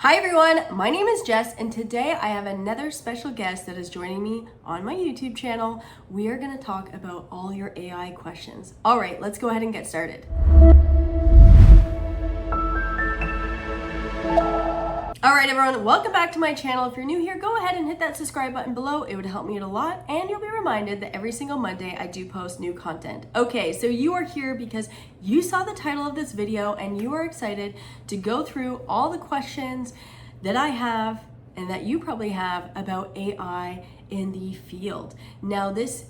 Hi everyone, my name is Jess and today I have another special guest that is joining me on my YouTube channel. We are going to talk about all your AI questions. All right, let's go ahead and get started. All right, everyone, welcome back to my channel. If you're new here, go ahead and hit that subscribe button below. It would help me out a lot, and you'll be reminded that every single Monday I do post new content. Okay, so you are here because you saw the title of this video and you are excited to go through all the questions that I have and that you probably have about AI in the field. Now, this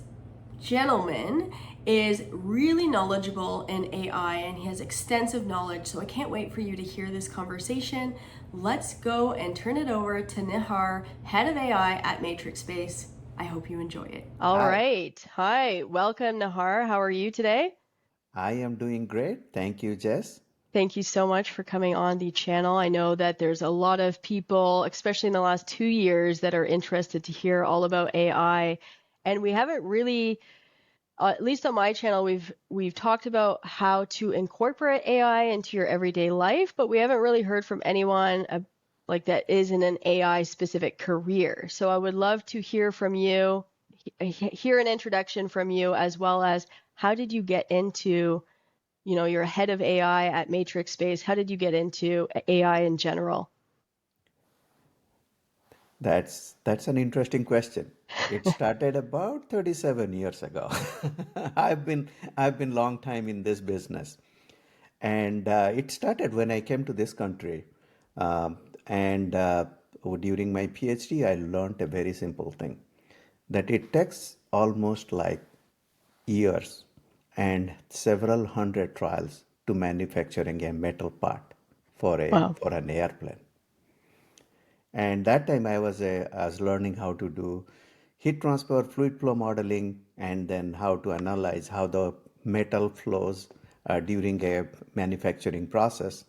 gentleman is really knowledgeable in AI and he has extensive knowledge. So I can't wait for you to hear this conversation. Let's go and turn it over to Nihar, head of AI at Matrix Space. I hope you enjoy it. All Hi, right. Hi. Welcome, Nihar. How are you today? I am doing great. Thank you, Jess. Thank you so much for coming on the channel. I know that there's a lot of people, especially in the last 2 years, that are interested to hear all about AI. And we haven't really, at least on my channel, we've talked about how to incorporate AI into your everyday life, but we haven't really heard from anyone like that is in an AI specific career. So I would love to hear from you, hear an introduction from you, as well as how did you get into, you're head of AI at Matrix Space. How did you get into AI in general? That's an interesting question. It started about 37 years ago. I've been I've been long time in this business, and it started when I came to this country. And During my PhD, I learned a very simple thing that it takes almost like years and several hundred trials to manufacturing a metal part Wow. for an airplane. And that time I was learning how to do heat transfer, fluid flow modeling, and then how to analyze how the metal flows during a manufacturing process.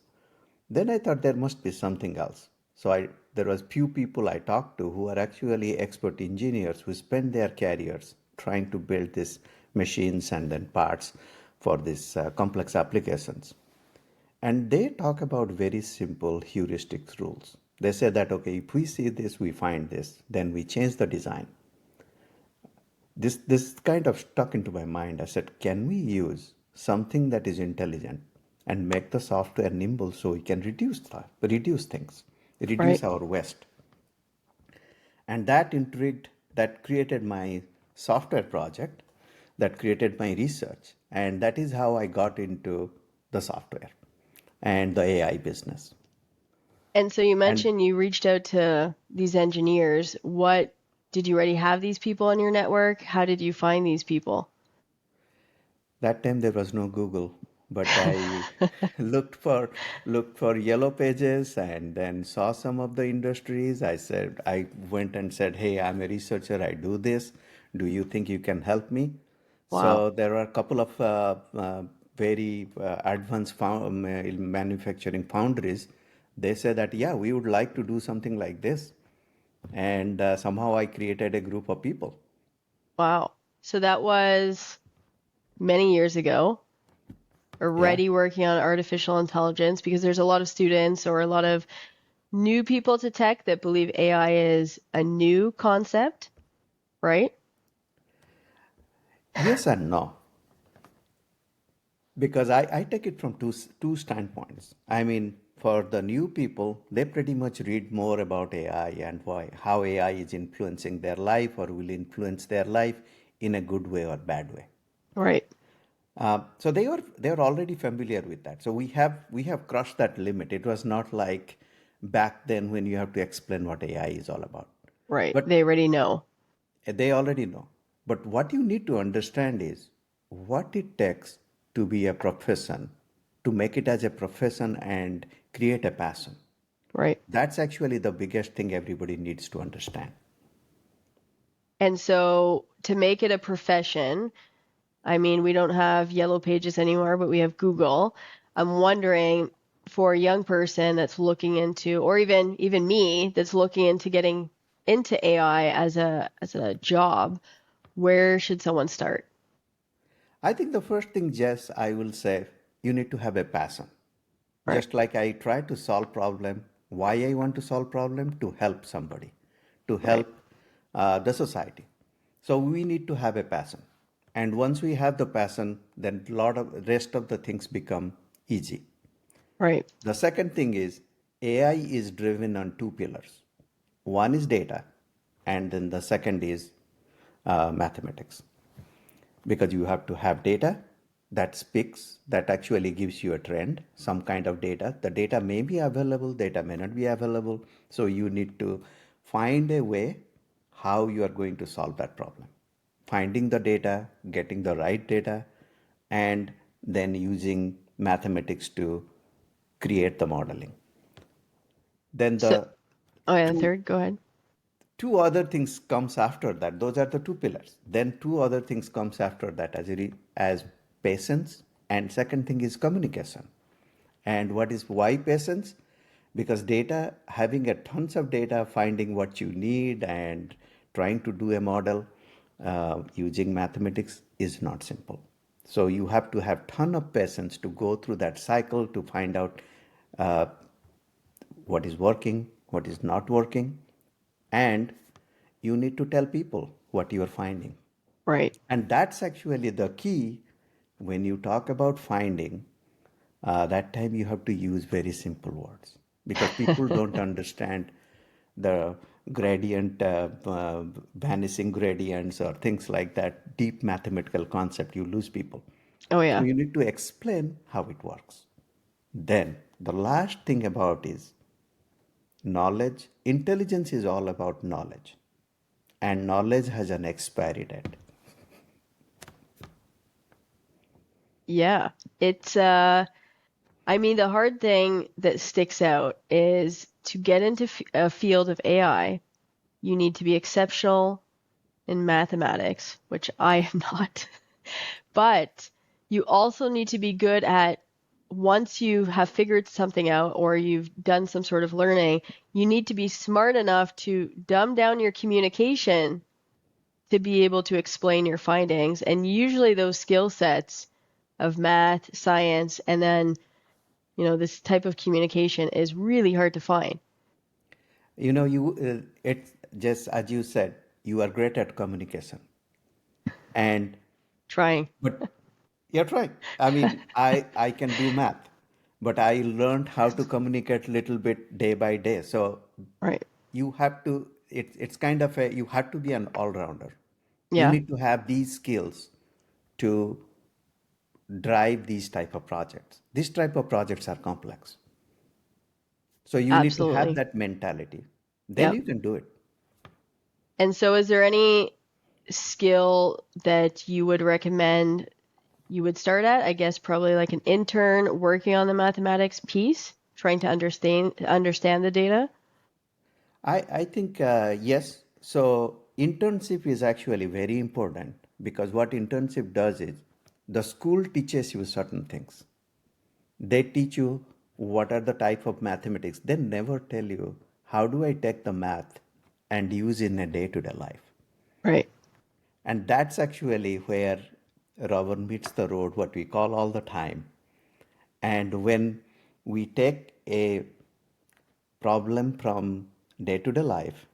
Then I thought there must be something else. There was few people I talked to who are actually expert engineers who spend their careers trying to build these machines and then parts for these complex applications. And they talk about very simple heuristics rules. They say that, okay, if we see this, we find this, then we change the design. This kind of stuck into my mind. I said, can we use something that is intelligent and make the software nimble so we can reduce things, reduce Right. our waste? And that intrigued, that created my software project, that created my research. And that is how I got into the software and the AI business. And so you And mentioned you reached out to these engineers. What did you already have these people in your network? How did you find these people? that time there was no Google, but I looked for yellow pages and then saw some of the industries. I went and said, "Hey, I'm a researcher. I do this. Do you think you can help me?" Wow. So there are a couple of very advanced manufacturing foundries. They said that, yeah, we would like to do something like this, and somehow I created a group of people. Wow. So that was many years ago, Yeah. already working on artificial intelligence, because there's a lot of students or a lot of new people to tech that believe AI is a new concept, right? Yes and no. Because I take it from two standpoints. I mean, for the new people, they pretty much read more about AI and how AI is influencing their life or will influence their life in a good way or bad way. Right. So they are already familiar with that. So we have crushed that limit. It was not like back then when you have to explain what AI is all about. Right. But They already know. they already know. But what you need to understand is what it takes to be a profession, to make it as a profession and create a passion. Right. That's actually the biggest thing everybody needs to understand. And so to make it a profession, I mean, we don't have yellow pages anymore, but we have Google. I'm wondering for a young person that's looking into, or even me that's looking into getting into AI as a job, where should someone start? I think the first thing, Jess, I will say you need to have a passion. Right. Just like I try to solve problem, Why I want to solve problem? To help somebody, to Right. help the society. So we need to have a passion. And once we have the passion, then a lot of rest of the things become easy. Right. The second thing is AI is driven on two pillars. One is data, and then the second is mathematics. Because you have to have data that speaks, that actually gives you a trend, some kind of data. The data may be available, data may not be available. So you need to find a way how you are going to solve that problem. Finding the data, getting the right data, and then using mathematics to create the modeling. Then So, the oh yeah, the two third, go ahead. two other things comes after that. Those are the two pillars. Then two other things comes after that as patience, and second thing is communication. And what is why patience? Because data, having a tons of data, finding what you need and trying to do a model using mathematics is not simple. So you have to have ton of patience to go through that cycle to find out uh, what is working, what is not working, and you need to tell people what you are finding. Right. And that's actually the key when you talk about finding. That time you have to use very simple words because people don't understand the gradient, vanishing gradients, or things like that. Deep mathematical concept, you lose people. Oh So yeah. you need to explain how it works. Then the last thing about is knowledge. Intelligence is all about knowledge, and knowledge has an expiry date. Yeah. It's I mean, the hard thing that sticks out is to get into a field of AI, you need to be exceptional in mathematics, which I am not. But you also need to be good at once you have figured something out or you've done some sort of learning, you need to be smart enough to dumb down your communication to be able to explain your findings. And usually those skill sets of math, science, and then, this type of communication is really hard to find. It's just as you said, you are great at communication, and Trying. but you're right. I mean, I can do math, but I learned how to communicate a little bit day by day. So Right. you have to. It's kind of a you have to be an all rounder. You Yeah, need to have these skills to drive these type of projects. These type of projects are complex. So you need to have absolutely. that mentality. Then Yep. you can do it. And so is there any skill that you would recommend you would start at? I guess probably like an intern working on the mathematics piece, trying to understand the data. I think yes. So internship is actually very important because what internship does is the school teaches you certain things. They teach you what are the type of mathematics. They never tell you how do I take the math and use in a day-to-day life. Right. And that's actually where rubber meets the road, what we call all the time. And when we take a problem from day to day life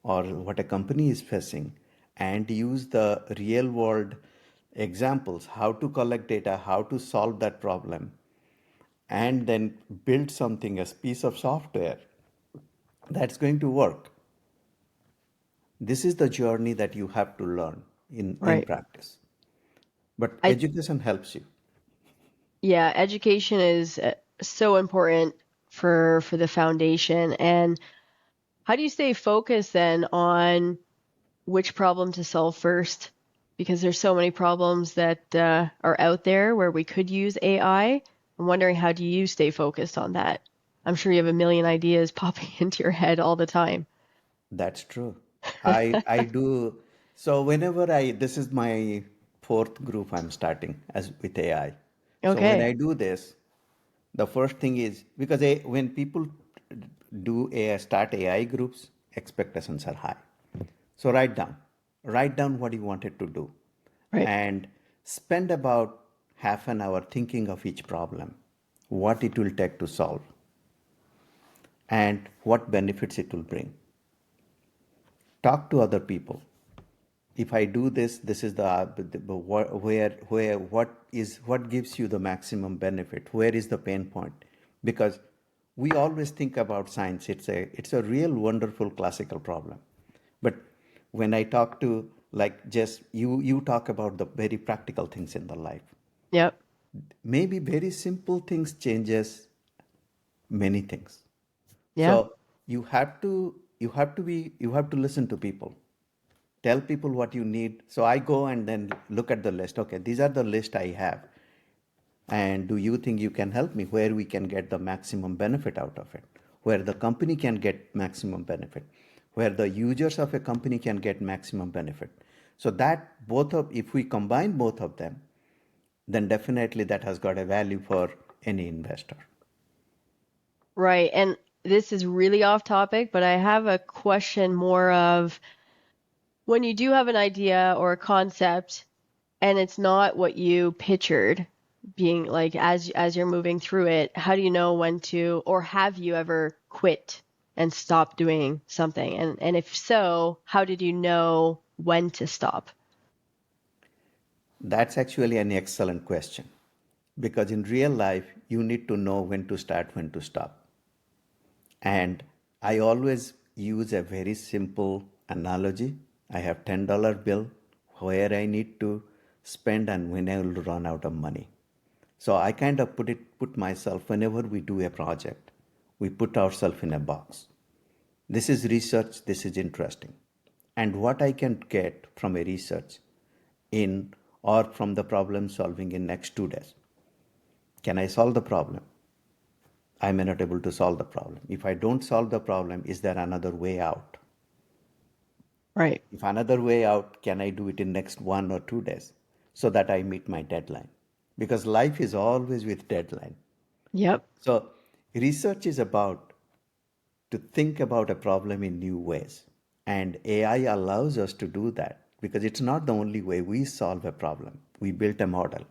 or what a company is facing and use the real world examples, how to collect data, how to solve that problem, and then build something, a piece of software that's going to work. This is the journey that you have to learn in Right. practice. But I education helps you. Yeah, education is so important for the foundation. And how do you stay focused then on which problem to solve first? Because there's so many problems that are out there where we could use AI. I'm wondering, how do you stay focused on that? I'm sure you have a million ideas popping into your head all the time. That's true. I do. So whenever I this is my fourth group I'm starting as with AI. So when Okay, I do this, the first thing is because when people do AI start AI groups, expectations are high. So write down what you wanted to do, right, and spend about half an hour thinking of each problem, what it will take to solve, and what benefits it will bring. Talk to other people. If I do this, this is where what gives you the maximum benefit? Where is the pain point? Because we always think about science. It's a real wonderful classical problem, but when I talk to, like, just you talk about the very practical things in the life. Yep. Maybe very simple things changes many things. Yeah. So you have to listen to people. Tell people what you need. So I go and then look at the list. Okay, these are the list I have. And do you think you can help me where we can get the maximum benefit out of it? Where the company can get maximum benefit? Where the users of a company can get maximum benefit? So that if we combine both of them, then definitely that has got a value for any investor. Right. And this is really off topic, but I have a question more of when you do have an idea or a concept and it's not what you pictured being like as you're moving through it, how do you know when to, or have you ever quit and stopped doing something? And if so, how did you know when to stop? That's actually an excellent question, because in real life, you need to know when to start, when to stop. And I always use a very simple analogy. I have $10 bill where I need to spend and when I will run out of money. So I kind of put myself, whenever we do a project, we put ourselves in a box. This is research, this is interesting. And what I can get from a research in or from the problem solving in next 2 days. Can I solve the problem? I may not able to solve the problem. If I don't solve the problem, is there another way out? Right. If another way out, can I do it in next 1 or 2 days so that I meet my deadline? Because life is always with deadline. Yep. So research is about to think about a problem in new ways. And AI allows us to do that because it's not the only way we solve a problem. We built a model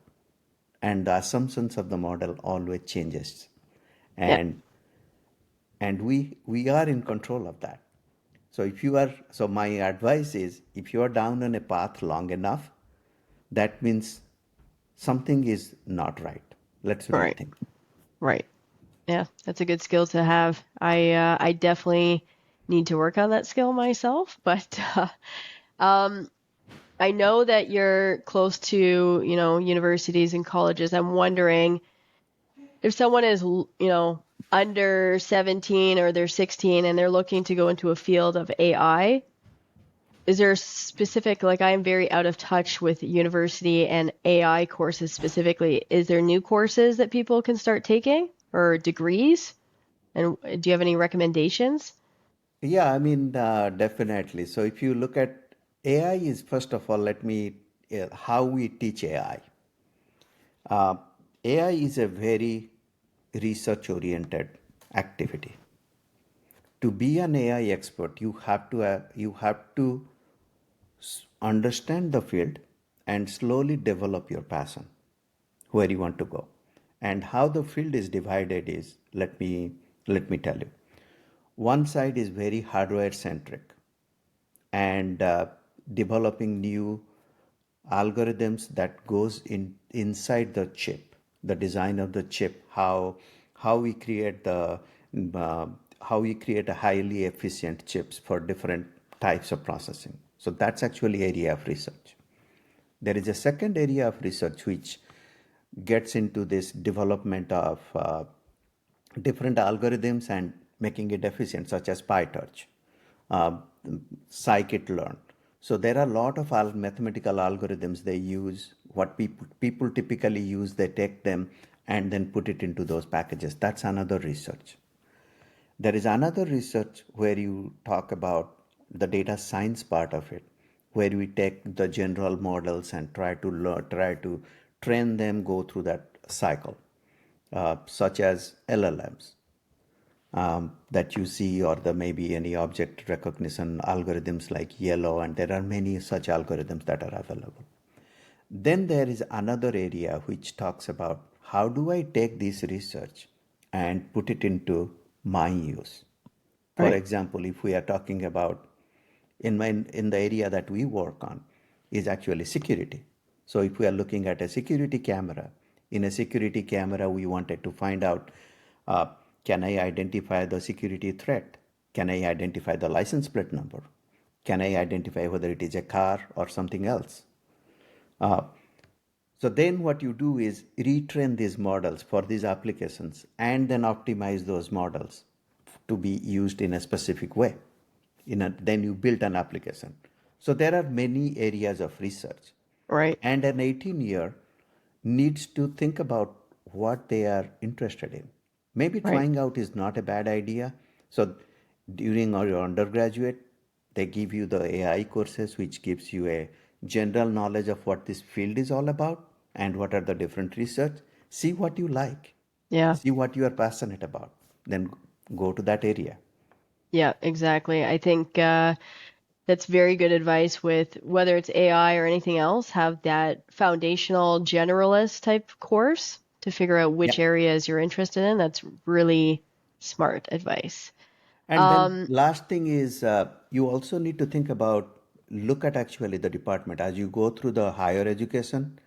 and the assumptions of the model always changes. Yep. And we are in control of that. So my advice is, if you are down on a path long enough, that means something is not right. Let's Right. rethink. Right. Yeah, that's a good skill to have. I definitely need to work on that skill myself, but um, I know that you're close to, universities and colleges. I'm wondering if someone is, under 17 or they're 16 and they're looking to go into a field of AI, is there a specific, like I'm very out of touch with university and AI courses specifically. Is there new courses that people can start taking or degrees? And do you have any recommendations? Yeah, I mean, definitely. So if you look at AI, is first of all, let me how we teach AI. Uh, AI is a very research oriented activity. To be an AI expert, you have to understand the field and slowly develop your passion where you want to go. And how the field is divided is, let me tell you. One side is very hardware centric and developing new algorithms that goes inside the chip, the design of the chip, how we create the uh, how we create a highly efficient chips for different types of processing. So that's actually area of research. There is a second area of research which gets into this development of different algorithms and making it efficient, such as PyTorch, uh, scikit-learn. So there are a lot of mathematical algorithms they use. What people typically use, they take them and then put it into those packages. That's another research. There is another research where you talk about the data science part of it, where we take the general models and try to train them, go through that cycle, such as LLMs that you see, or the maybe any object recognition algorithms like Yellow, and there are many such algorithms that are available. Then there is another area which talks about how do I take this research and put it into my use. For Right. example, if we are talking about in the area that we work on is actually security. So if we are looking at a security camera, in a security camera, we wanted to find out, uh, can I identify the security threat? Can I identify the license plate number? Can I identify whether it is a car or something else? Uh, so then what you do is retrain these models for these applications and then optimize those models to be used in a specific way. Then you build an application. So there are many areas of research. Right. And an 18-year needs to think about what they are interested in. Maybe Right. trying out is not a bad idea. So during your undergraduate, they give you the AI courses, which gives you a general knowledge of what this field is all about and what are the different research. See what you like, Yeah. see what you are passionate about, then go to that area. Yeah, exactly. I think that's very good advice with whether it's AI or anything else, have that foundational generalist type course to figure out Yeah. which areas you're interested in. That's really smart advice. And then Um, last thing is you also need to think about look at actually the department as you go through the higher education.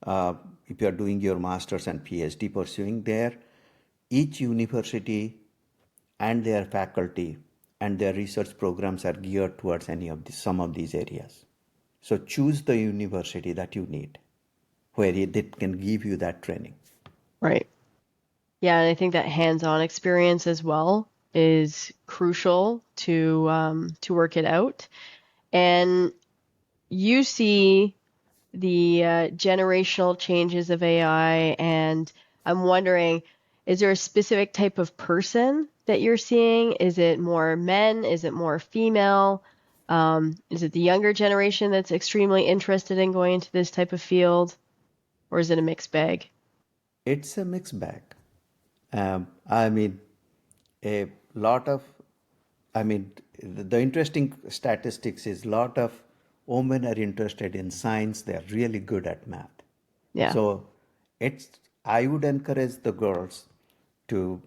If you are doing your masters and PhD pursuing there, each university and their faculty and their research programs are geared towards some of these areas. So choose the university that you need where it can give you that training. right. Yeah, and I think that hands-on experience as well is crucial to work it out. And you see the generational changes of AI, and I'm wondering, is there a specific type of person that you're seeing? Is it more men? Is it more female? Is it the younger generation that's extremely interested in going into this type of field, or is it a mixed bag? It's a mixed bag. I mean, a lot of, I mean, the interesting statistics is a lot of women are interested in science. They're really good at math. Yeah, So it's, I would encourage the girls to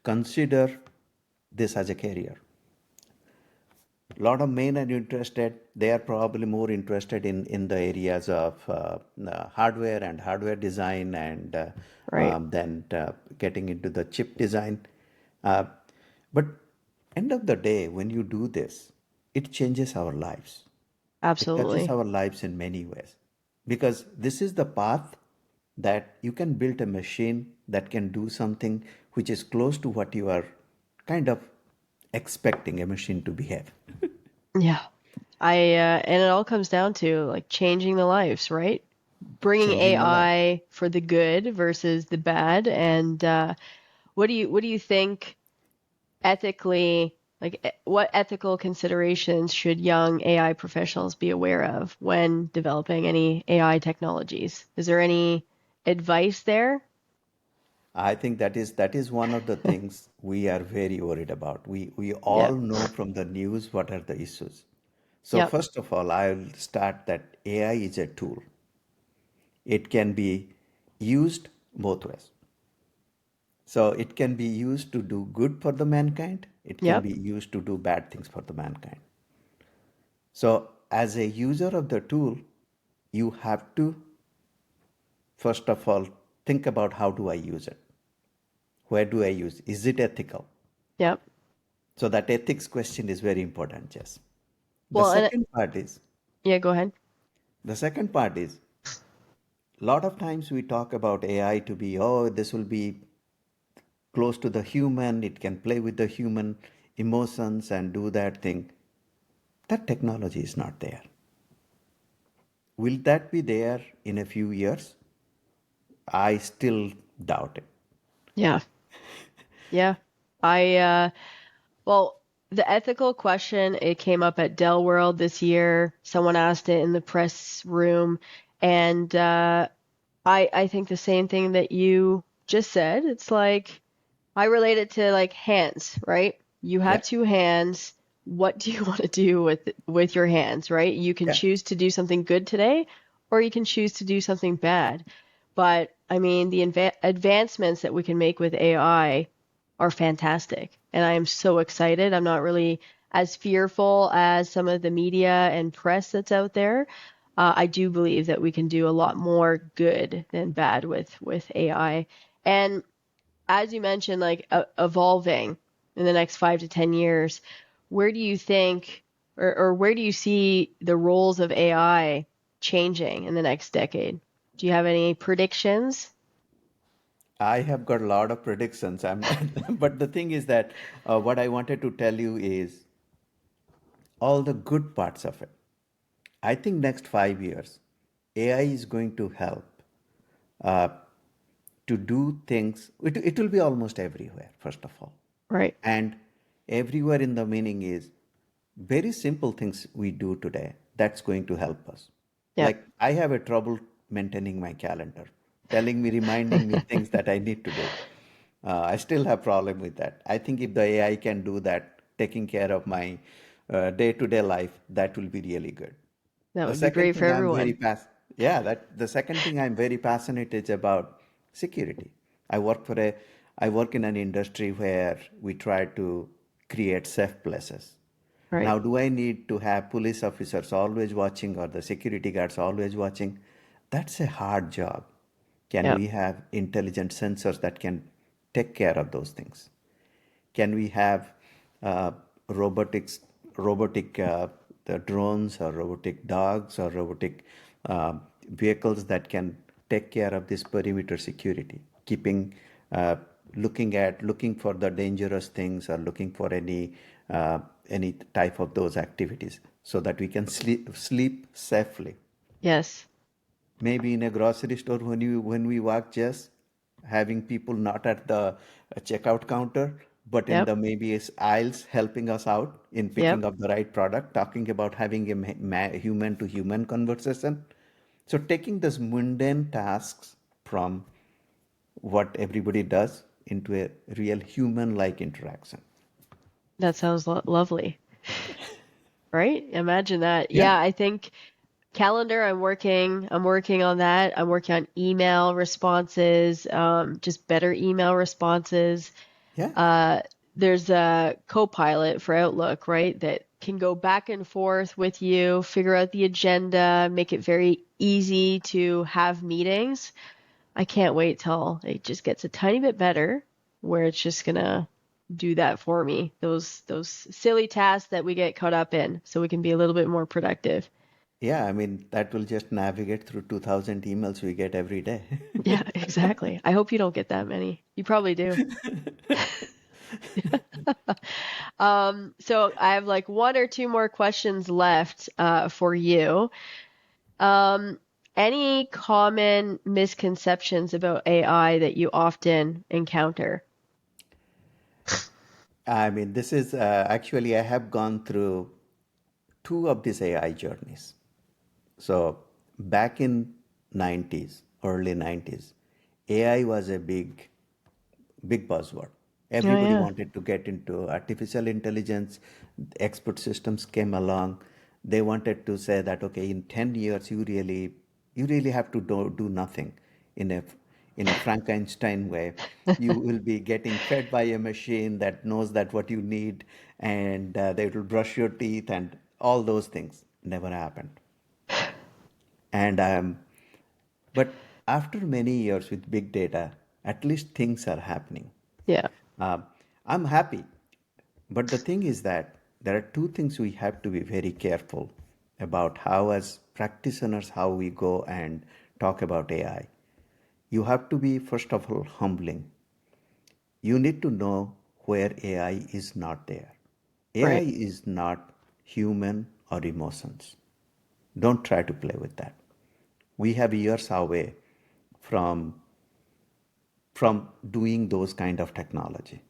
consider this as a career. A lot of men are interested. They are probably more interested in the areas of hardware and hardware design and right. then getting into the chip design. Uh, but end of the day, when you do this, it changes our lives. It touches Absolutely. our lives in many ways because this is the path that you can build a machine that can do something which is close to what you are kind of expecting a machine to behave. Yeah. And it all comes down to like changing the lives, right? Bringing Changing the life. AI for the good versus the bad. And what do you think ethically, like what ethical considerations should young AI professionals be aware of when developing any AI technologies? Is there any advice there? I think that is one of the things we are very worried about. We all Yep. know from the news what are the issues. So Yep. first of all, I'll start that AI is a tool. It can be used both ways. So it can be used to do good for the mankind. It can Yep. be used to do bad things for the mankind. So as a user of the tool, you have to first of all think about how do I use it? Where do I use? Is it ethical? Yep. So that ethics question is very important, Jess. The Well, and second part is yeah, go ahead. the second part is a lot of times we talk about AI to be, oh, this will be close to the human, it can play with the human emotions and do that thing. That technology is not there. Will that be there in a few years? I still doubt it. Yeah. Yeah. I well, the ethical question, it came up at Dell World this year. Someone asked it in the press room, and I think the same thing that you just said. It's like I relate it to like hands, right? You have Yeah, two hands. What do you want to do with your hands, right? You can yeah. choose to do something good today, or you can choose to do something bad. But I mean, the advancements that we can make with AI are fantastic. And I am so excited. I'm not really as fearful as some of the media and press that's out there. I do believe that we can do a lot more good than bad with AI. And as you mentioned, like evolving in the next 5 to 10 years, where do you think, or where do you see the roles of AI changing in the next decade? Do you have any predictions? I have got a lot of predictions. But the thing is that what I wanted to tell you is all the good parts of it. I think next 5 years, AI is going to help uh, to do things. It will be almost everywhere, first of all. Right. And everywhere in the meaning is very simple things we do today that's going to help us. Yep. Like I have a trouble maintaining my calendar, telling me, reminding me things that I need to do. I still have problem with that. I think if the AI can do that, taking care of my day-to-day life, that will be really good. That The would be second great for thing I'm very everyone. pass yeah, that the second thing I'm very passionate is about security. I work for a I work in an industry where we try to create safe places. Right. Now, do I need to have police officers always watching or the security guards always watching? That's a hard job. Can Yep. we have intelligent sensors that can take care of those things? Can we have uh, robotics, robotic the drones or robotic dogs or robotic uh, vehicles that can take care of this perimeter security, keeping uh, looking for the dangerous things or looking for any type of those activities, so that we can sleep safely. Yes. Maybe in a grocery store when we walk, just having people not at the checkout counter but in Yep. the maybe aisles helping us out in Yep. picking up the right product, talking about having a human to human conversation. So taking those mundane tasks from what everybody does into a real human like interaction. That sounds lovely. Right? Imagine that. Yeah, Yeah, I think calendar, I'm working on that. I'm working on email responses, just better email responses. yeah. Uh, there's a Copilot for Outlook, right? That can go back and forth with you, figure out the agenda, make it very easy to have meetings. I can't wait till it just gets a tiny bit better, where it's just gonna do that for me. Those silly tasks that we get caught up in, so we can be a little bit more productive. Yeah, I mean, that will just navigate through 2000 emails we get every day. Yeah, exactly. I hope you don't get that many. You probably do. So I have like one or two more questions left for you. Um, any common misconceptions about AI that you often encounter? I mean, this is actually, I have gone through two of these AI journeys. So back in 90s, early 90s, AI was a big buzzword. Oh Everybody yeah. wanted to get into artificial intelligence. Expert systems came along. They wanted to say that, okay, in 10 years, you really have to do nothing in a Frankenstein way. You will be getting fed by a machine that knows that what you need, and they will brush your teeth and all those things. Never happened. And but after many years with big data, at least things are happening. Yeah. Um, I'm happy. But the thing is that there are two things we have to be very careful about how, as practitioners, how we go and talk about AI. You have to be, first of all, humbling. You need to know where AI is not there. AI Right. is not human or emotions. Don't try to play with that. We have years away from doing those kind of technology.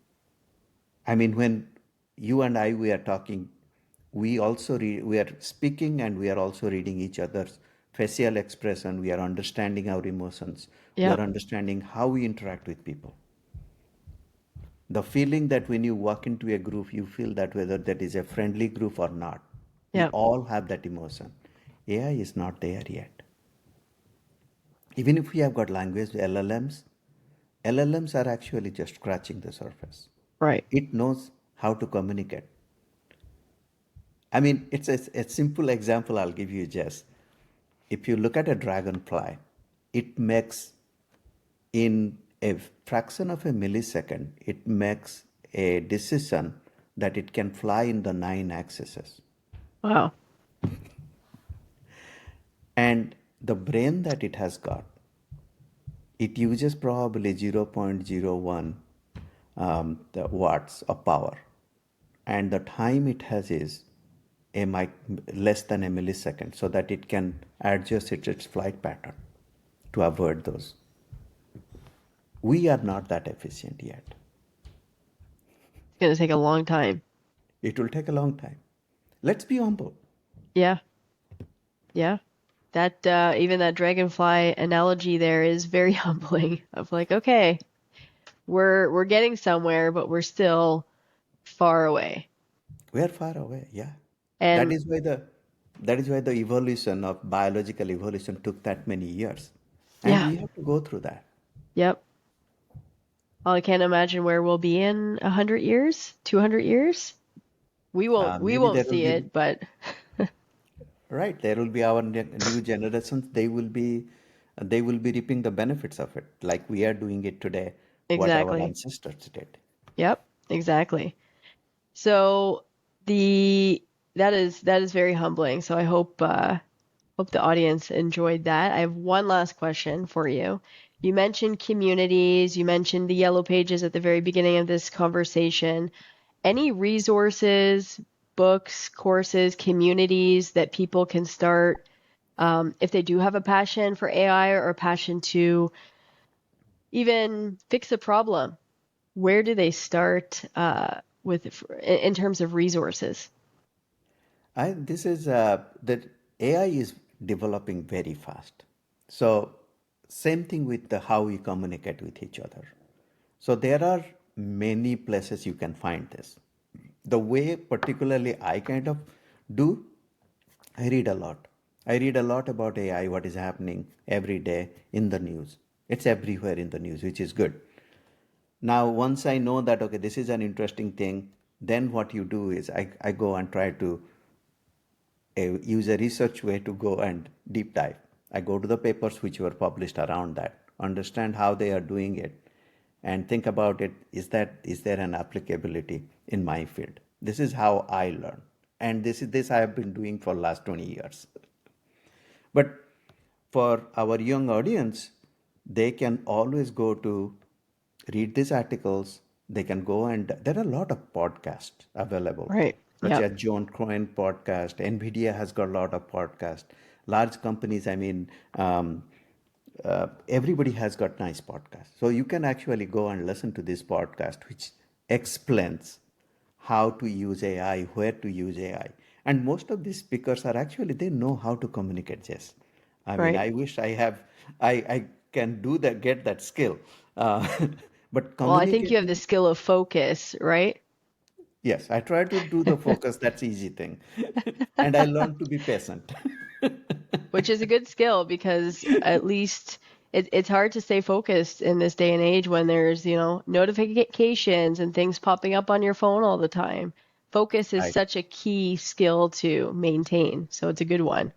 I mean, when you and I we are talking, we are speaking and we are also reading each other's facial expression. We are understanding our emotions. We are Yep. understanding how we interact with people. The feeling that when you walk into a group, you feel that whether that is a friendly group or not, we Yep. all have that emotion. AI is not there yet. Even if we have got language LLMs are actually just scratching the surface. Right. It knows how to communicate. I mean, it's a simple example I'll give you, Jess. If you look at a dragonfly, it makes, in a fraction of a millisecond, it makes a decision that it can fly in the 9 axes. Wow. And the brain that it has got, it uses probably 0.01 the watts of power. And the time it has is less than a millisecond, so that it can adjust its flight pattern to avoid those. We are not that efficient yet. It's going to take a long time. It will take a long time. Let's be humble. Yeah. Yeah. That even that dragonfly analogy there is very humbling of like, okay, we're getting somewhere, but we're still far away. We are far away, yeah. That And is why the that is why the evolution of biological evolution took that many years. And yeah, we have to go through that. yep. Well, I can't imagine where we'll be in 100 years, 200 years. We Maybe won't there will see be, it, but right, there will be our new generations. They will be reaping the benefits of it, like we are doing it today, what our exactly. ancestors did. Yep, exactly. So the that is very humbling. So I hope the audience enjoyed that. I have one last question for you. You mentioned communities, you mentioned the yellow pages at the very beginning of this conversation. Any resources, books, courses, communities that people can start if they do have a passion for AI or a passion to even fix a problem? Where do they start with in terms of resources? This is that AI is developing very fast. So same thing with how we communicate with each other. So there are many places you can find this. The way particularly I kind of do, I read a lot. I read a lot about AI, what is happening every day in the news. It's everywhere in the news, which is good. Now, once I know that, okay, this is an interesting thing, then what you do is I go and try to use a research way to go and deep dive. I go to the papers which were published around that, understand how they are doing it, and think about it. Is there an applicability in my field? This is how I learn, and this I have been doing for last 20 years. But for our young audience, they can always go to read these articles. They can go, and there are a lot of podcasts available, Right. such Yep. as John Cohen podcast. NVIDIA has got a lot of podcasts. Large companies, I mean, everybody has got nice podcasts. So you can actually go and listen to this podcast, which explains how to use AI, where to use AI. And most of these speakers are actually, they know how to communicate, Jess. I mean, Right. I wish I can do that, get that skill. Uh, but Well, I think you have the communicating, skill of focus, right? yes, I try to do the focus. That's easy thing. And I learned to be patient. Which is a good skill because at least it's hard to stay focused in this day and age when there's, notifications and things popping up on your phone all the time. Focus is Right. such a key skill to maintain, so it's a good one.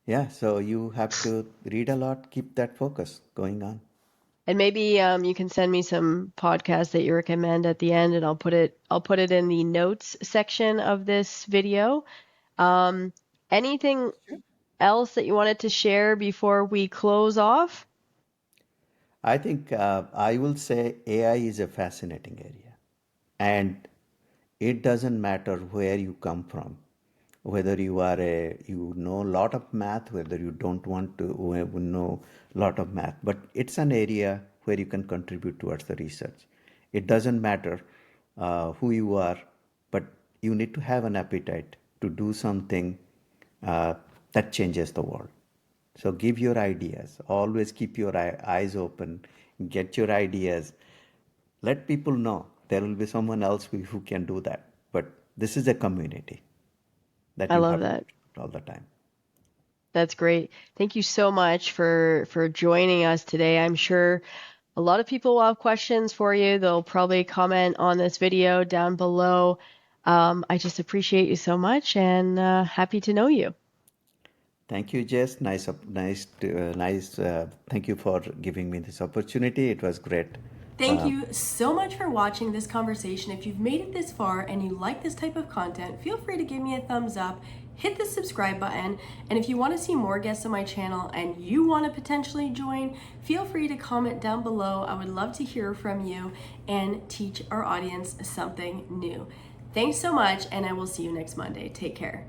Yeah, so you have to read a lot, keep that focus going on. And maybe you can send me some podcasts that you recommend at the end, and I'll put it in the notes section of this video. Um, anything else that you wanted to share before we close off? I think I will say AI is a fascinating area. And it doesn't matter where you come from, whether you know a lot of math, whether you don't want to know a lot of math, but it's an area where you can contribute towards the research. It doesn't matter who you are, but you need to have an appetite to do something uh, that changes the world. So give your ideas. Always keep your eyes open. Get your ideas. Let people know there will be someone else who can do that. But this is a community that I you love have to that. contribute all the time. That's great. Thank you so much for joining us today. I'm sure A lot of people will have questions for you. They'll probably comment on this video down below. I just appreciate you so much and happy to know you. Thank you, Jess. Nice. Thank you for giving me this opportunity. It was great. Thank you so much for watching this conversation. If you've made it this far and you like this type of content, feel free to give me a thumbs up, hit the subscribe button, and if you want to see more guests on my channel and you want to potentially join, feel free to comment down below. I would love to hear from you and teach our audience something new. Thanks so much, and I will see you next Monday. Take care.